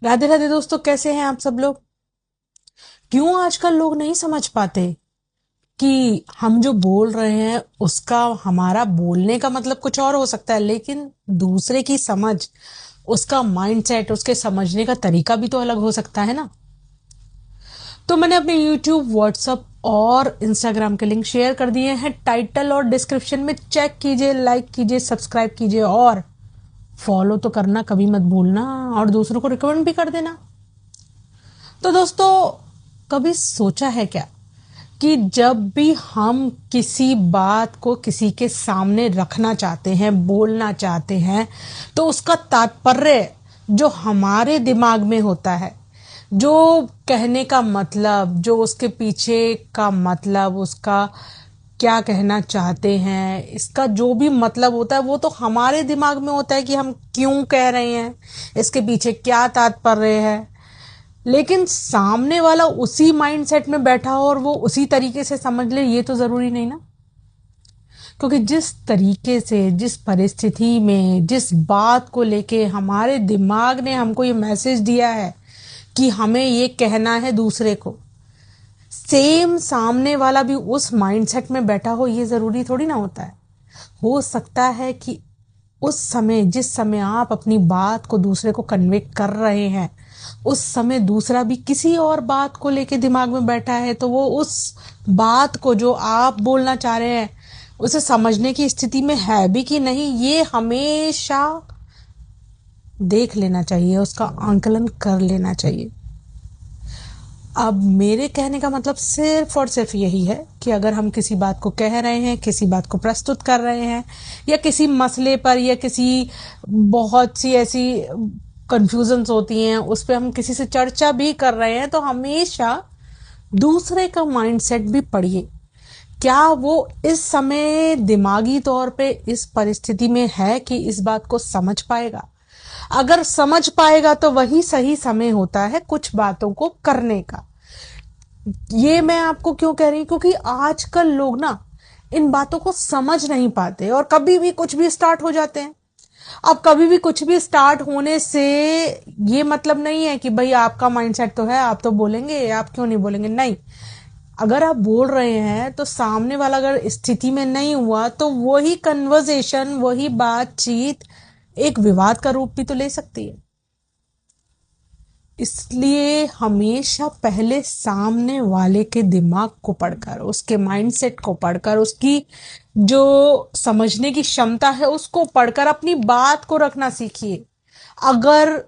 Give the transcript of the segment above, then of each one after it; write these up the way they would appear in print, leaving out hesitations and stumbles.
राधे राधे दोस्तों, कैसे हैं आप सब लोग। क्यों आजकल लोग नहीं समझ पाते कि हम जो बोल रहे हैं उसका हमारा बोलने का मतलब कुछ और हो सकता है, लेकिन दूसरे की समझ, उसका माइंडसेट, उसके समझने का तरीका भी तो अलग हो सकता है ना। तो मैंने अपने YouTube, WhatsApp और Instagram के लिंक शेयर कर दिए हैं। टाइटल और डिस्क्रिप्शन में चेक कीजिए, लाइक कीजिए, सब्सक्राइब कीजिए और फॉलो तो करना कभी मत भूलना, और दूसरों को रिकमेंड भी कर देना। तो दोस्तों, कभी सोचा है क्या कि जब भी हम किसी बात को किसी के सामने रखना चाहते हैं, बोलना चाहते हैं, तो उसका तात्पर्य जो हमारे दिमाग में होता है, जो कहने का मतलब, जो उसके पीछे का मतलब, उसका क्या कहना चाहते हैं, इसका जो भी मतलब होता है वो तो हमारे दिमाग में होता है कि हम क्यों कह रहे हैं, इसके पीछे क्या तात्पर्य है। लेकिन सामने वाला उसी माइंडसेट में बैठा हो और वो उसी तरीके से समझ ले, ये तो जरूरी नहीं ना। क्योंकि जिस तरीके से, जिस परिस्थिति में, जिस बात को लेके हमारे दिमाग ने हमको ये मैसेज दिया है कि हमें ये कहना है दूसरे को, सेम सामने वाला भी उस माइंडसेट में बैठा हो, ये जरूरी थोड़ी ना होता है। हो सकता है कि उस समय, जिस समय आप अपनी बात को दूसरे को कन्वे कर रहे हैं, उस समय दूसरा भी किसी और बात को लेके दिमाग में बैठा है, तो वो उस बात को जो आप बोलना चाह रहे हैं उसे समझने की स्थिति में है भी कि नहीं, ये हमेशा देख लेना चाहिए, उसका आंकलन कर लेना चाहिए। अब मेरे कहने का मतलब सिर्फ और सिर्फ यही है कि अगर हम किसी बात को कह रहे हैं, किसी बात को प्रस्तुत कर रहे हैं, या किसी मसले पर, या किसी बहुत सी ऐसी कंफ्यूजन्स होती हैं उस पर हम किसी से चर्चा भी कर रहे हैं, तो हमेशा दूसरे का माइंडसेट भी पढ़िए। क्या वो इस समय दिमागी तौर पे इस परिस्थिति में है कि इस बात को समझ पाएगा। अगर समझ पाएगा तो वही सही समय होता है कुछ बातों को करने का। ये मैं आपको क्यों कह रही हूं, क्योंकि आजकल लोग ना इन बातों को समझ नहीं पाते और कभी भी कुछ भी स्टार्ट हो जाते हैं। अब कभी भी कुछ भी स्टार्ट होने से ये मतलब नहीं है कि भाई आपका माइंडसेट तो है, आप तो बोलेंगे, आप क्यों नहीं बोलेंगे, नहीं। अगर आप बोल रहे हैं तो सामने वाला अगर स्थिति में नहीं हुआ तो वही कन्वर्सेशन, वही बातचीत एक विवाद का रूप भी तो ले सकती है। इसलिए हमेशा पहले सामने वाले के दिमाग को पढ़कर, उसके माइंडसेट को पढ़कर, उसकी जो समझने की क्षमता है उसको पढ़कर अपनी बात को रखना सीखिए। अगर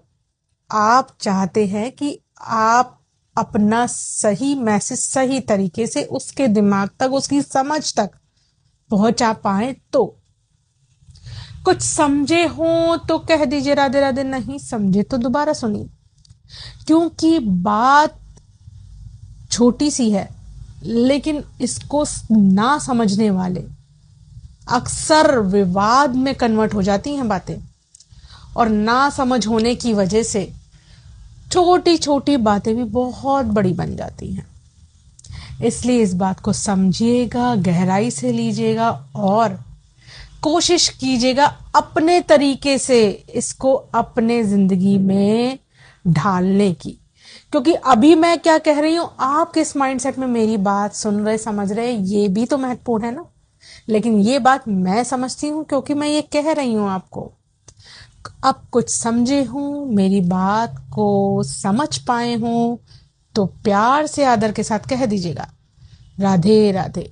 आप चाहते हैं कि आप अपना सही मैसेज सही तरीके से उसके दिमाग तक, उसकी समझ तक पहुंचा पाए, तो कुछ समझे हो तो कह दीजिए राधे राधे, नहीं समझे तो दोबारा सुनिए। क्योंकि बात छोटी सी है, लेकिन इसको ना समझने वाले अक्सर विवाद में कन्वर्ट हो जाती हैं बातें, और ना समझ होने की वजह से छोटी छोटी बातें भी बहुत बड़ी बन जाती हैं। इसलिए इस बात को समझिएगा, गहराई से लीजिएगा और कोशिश कीजिएगा अपने तरीके से इसको अपने जिंदगी में ढालने की। क्योंकि अभी मैं क्या कह रही हूं, आप किस माइंडसेट में मेरी बात सुन रहे, समझ रहे, ये भी तो महत्वपूर्ण है ना। लेकिन ये बात मैं समझती हूँ क्योंकि मैं ये कह रही हूं आपको। अब कुछ समझे हूं, मेरी बात को समझ पाए हूं, तो प्यार से, आदर के साथ कह दीजिएगा, राधे राधे।